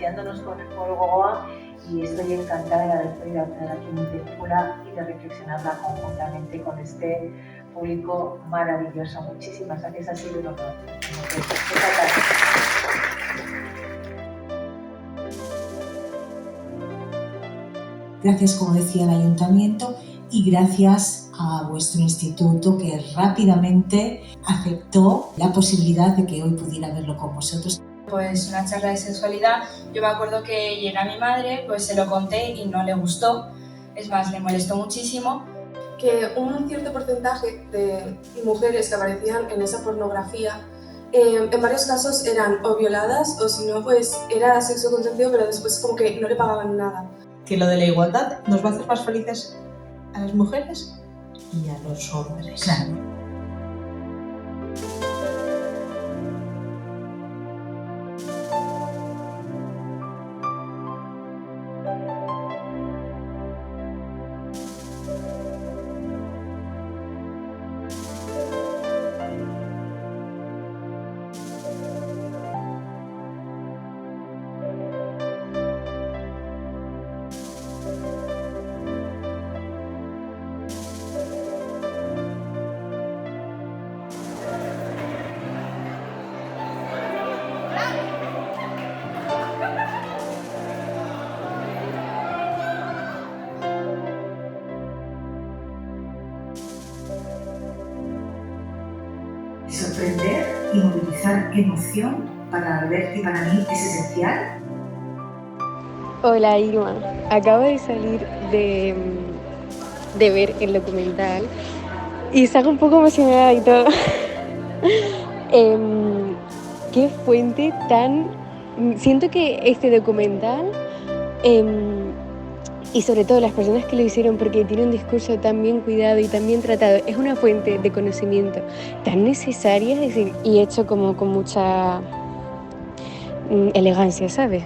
asociándonos con el Foro Gogoa, y estoy encantada de haber podido tener aquí mi película y de reflexionarla conjuntamente con este público maravilloso. Muchísimas gracias, ha sido un honor. Muchas gracias. Gracias, como decía, al Ayuntamiento, y gracias a vuestro instituto, que rápidamente aceptó la posibilidad de que hoy pudiera verlo con vosotros. Pues una charla de sexualidad, yo me acuerdo que llegué a mi madre, pues se lo conté y no le gustó, es más, le molestó muchísimo. Que un cierto porcentaje de mujeres que aparecían en esa pornografía, en varios casos eran o violadas o si no, pues era sexo consentido, pero después como que no le pagaban nada. Que lo de la igualdad nos va a hacer más felices a las mujeres y a los hombres. Claro. Sorprender y movilizar emoción para Alberti y para mí es esencial. Hola Irma, acabo de salir de ver el documental y estaba un poco emocionada y todo. Qué fuente tan... Siento que este documental y sobre todo las personas que lo hicieron, porque tiene un discurso tan bien cuidado y tan bien tratado, es una fuente de conocimiento tan necesaria, es decir, y hecho como con mucha elegancia, ¿sabes?